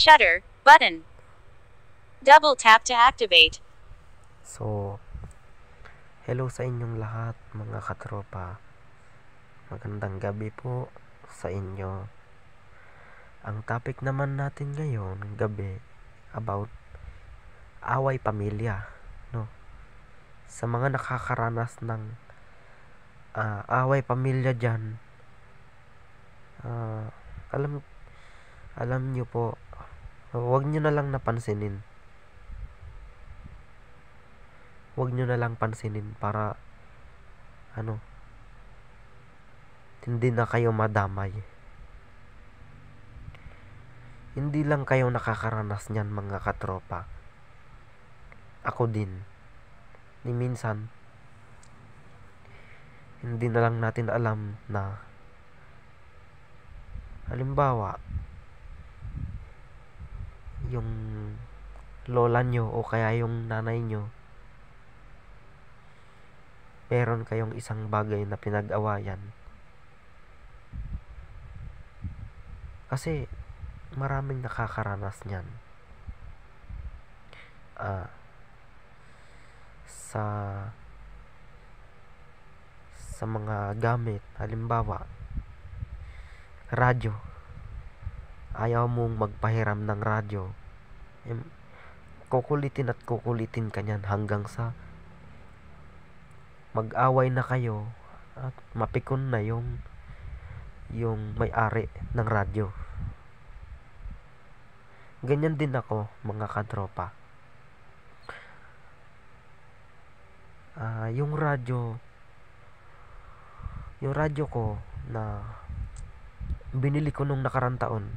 shutter button. Double tap to activate. So, hello sa inyong lahat mga katropa. Magandang gabi po sa inyo. Ang topic naman natin ngayon, gabi, about away pamilya, no? Sa mga nakakaranas ng away pamilya dyan, alam nyo po, huwag nyo na lang napansinin. Huwag nyo na lang pansinin para hindi na kayo madamay. Hindi lang kayo nakakaranas niyan mga katropa. Ako din. Ni minsan, hindi na lang natin alam na halimbawa, yung lola nyo o kaya yung nanay nyo, meron kayong isang bagay na pinag-awayan. Kasi maraming nakakaranas niyan. Sa mga gamit, halimbawa, radyo. Ayaw mong magpahiram ng radyo. Kukulitin at kukulitin ka niyan hanggang sa mag-away na kayo at mapikon na yung may-ari ng radyo. Ganyan din ako mga katropa. Yung radyo ko na binili ko nung nakarang taon,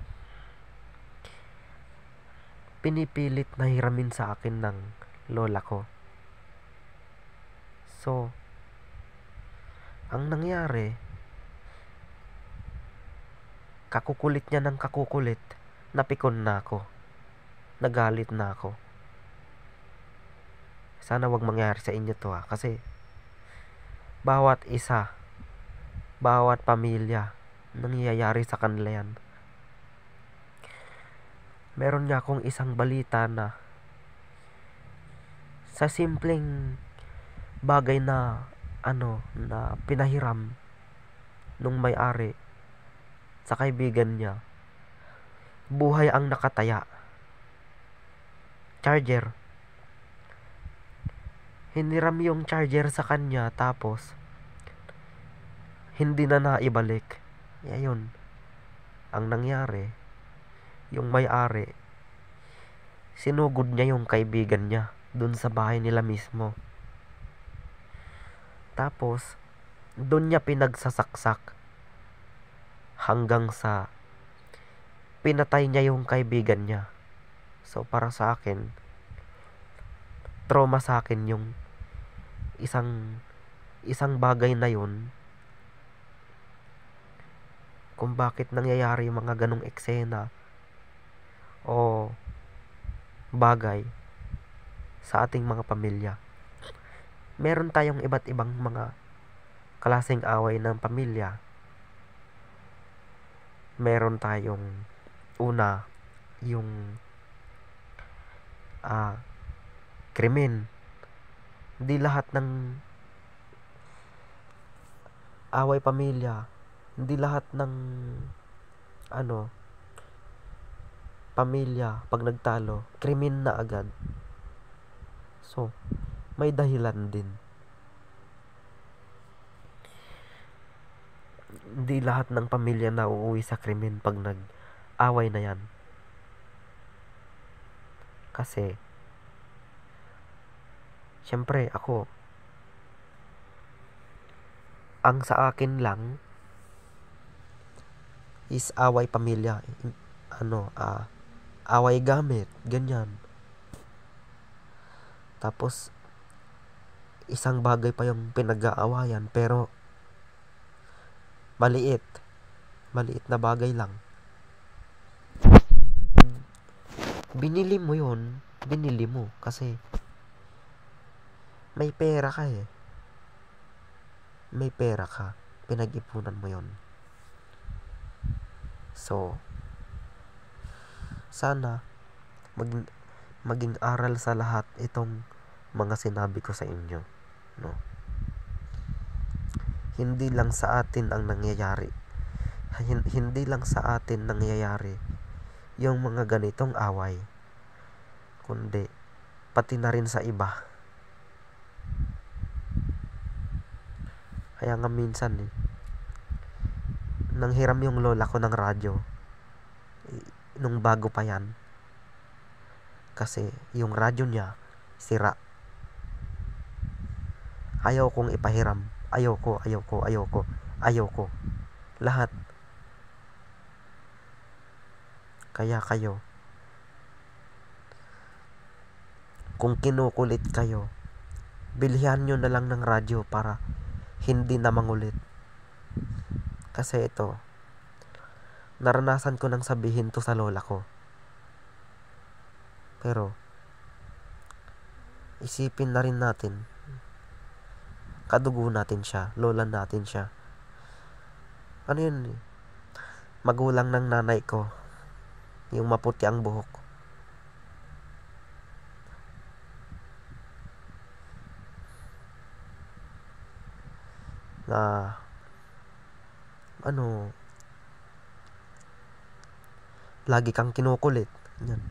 pinipilit na hiramin sa akin ng lola ko. So, ang nangyari, kakukulit niya ng kakukulit, napikon na ako. Nagalit na ako. Sana wag mangyari sa inyo to kasi bawat isa, bawat pamilya, nangyayari sa kanila yan. Meron nga akong isang balita na sa simpleng bagay na na pinahiram nung may-ari sa kaibigan niya, buhay ang nakataya. Charger. Hiniram yung charger sa kanya tapos hindi na naibalik. Ayun. Ang nangyari, yung may-ari, sinugod niya yung kaibigan niya dun sa bahay nila mismo. Tapos, dun niya pinagsasaksak hanggang sa pinatay niya yung kaibigan niya. So, para sa akin, trauma sa akin yung isang bagay na yun, kung bakit nangyayari yung mga ganong eksena o bagay sa ating mga pamilya. Meron tayong iba't ibang mga klaseng away ng pamilya. Meron tayong una, yung krimen. Hindi lahat ng away pamilya, hindi lahat ng pamilya pag nagtalo, krimen na agad. So, may dahilan din. Hindi lahat ng pamilya na uuwi sa krimen pag nag-away na yan. Kasi, syempre ako, ang sa akin lang is away pamilya. Away gamit, ganyan. Tapos, isang bagay pa yung pinag-aawayan, pero maliit na bagay lang. Binili mo yun, binili mo kasi may pera ka may pera ka, pinag-ipunan mo yun. So, Sana maging, maging aral sa lahat itong mga sinabi ko sa inyo, no? Hindi lang sa atin ang nangyayari. Hindi lang sa atin nangyayari yung mga ganitong away, kundi pati na rin sa iba. Kaya nga minsan nanghiram yung lola ko ng radyo nung bago pa yan, kasi yung radyo niya sira. Ayaw kong ipahiram. Ayoko. Lahat. Kaya kayo, kung kinukulit kayo, bilhan nyo na lang ng radyo para hindi na mangulit. Kasi ito, naranasan ko nang sabihin to sa lola ko. Pero, isipin na rin natin, kadugo natin siya, lola natin siya. Ano yun? Magulang ng nanay ko, yung maputi ang buhok. Na, lagi kang kinukulit. Yan.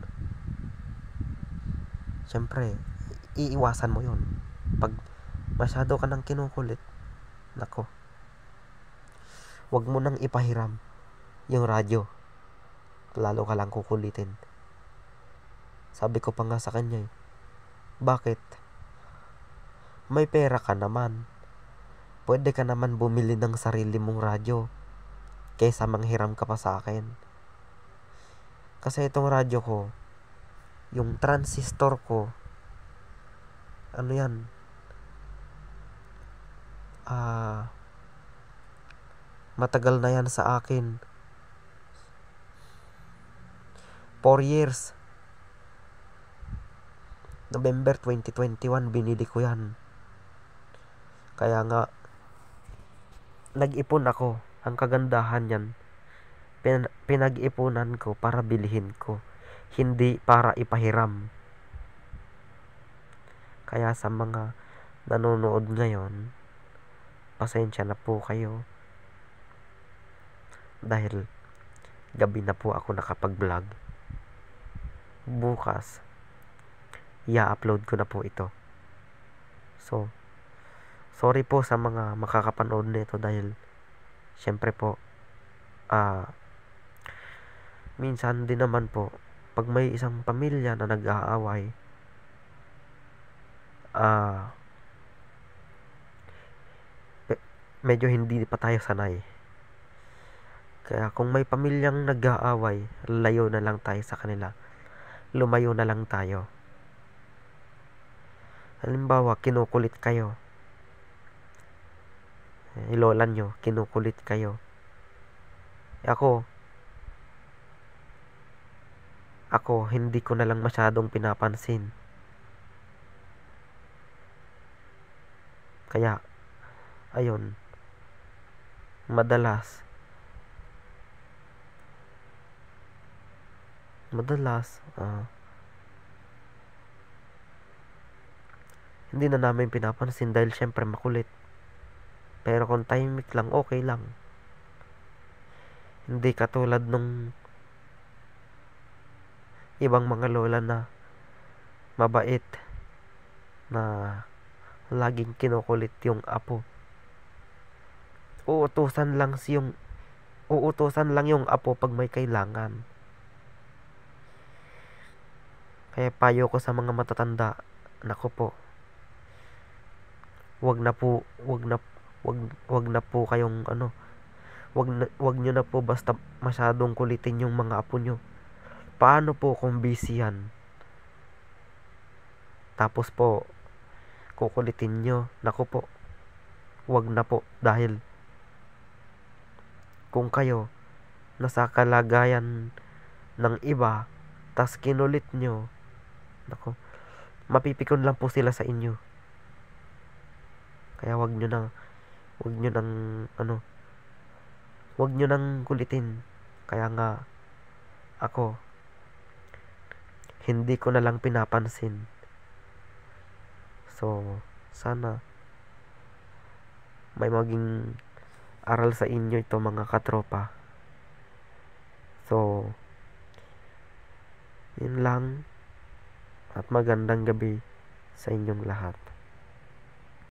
Siyempre, iiwasan mo yun. Pag masyado ka nang kinukulit, nako, wag mo nang ipahiram yung radyo. Lalo ka lang kukulitin. Sabi ko pa nga sa kanya, bakit? May pera ka naman. Pwede ka naman bumili ng sarili mong radyo kaysa manghiram ka pa sa akin. Kasi itong radyo ko, yung transistor ko, ano yan, matagal na yan sa akin. 4 years. November 2021 binili ko yan. Kaya nga nag-ipon ako. Ang kagandahan yan, pinag-ipunan ko para bilhin ko, hindi para ipahiram. Kaya sa mga nanonood ngayon, pasensya na po kayo, dahil gabi na po ako nakapag-vlog. Bukas i-upload ko na po ito. So, sorry po sa mga makakapanood nito, dahil syempre po, minsan din naman po, pag may isang pamilya na nag-aaway, medyo hindi pa tayo sanay. Kaya kung may pamilyang nag-aaway, layo na lang tayo sa kanila. Lumayo na lang tayo. Halimbawa, kinukulit kayo. Lola nyo, kinukulit kayo. Ako, hindi ko na lang masyadong pinapansin. Kaya, ayun, madalas, hindi na namin pinapansin dahil syempre makulit. Pero kung tahimik lang, okay lang. Hindi katulad nung ibang mga lola na mabait, na laging kinukulit yung apo. Uutusan lang yung apo pag may kailangan. Kaya payo ko sa mga matatanda, nako po, wag na po kayong wag nyo na po basta masyadong kulitin yung mga apo nyo. Paano po kung busy yan? Tapos po, kukulitin nyo. Naku po, wag na po, dahil kung kayo nasa kalagayan ng iba, tas kinulit nyo, naku, mapipikon lang po sila sa inyo. Kaya wag nyo nang kulitin. Kaya nga, ako, hindi ko na lang pinapansin. So, sana may maging aral sa inyo ito mga katropa. So, yun lang at magandang gabi sa inyong lahat.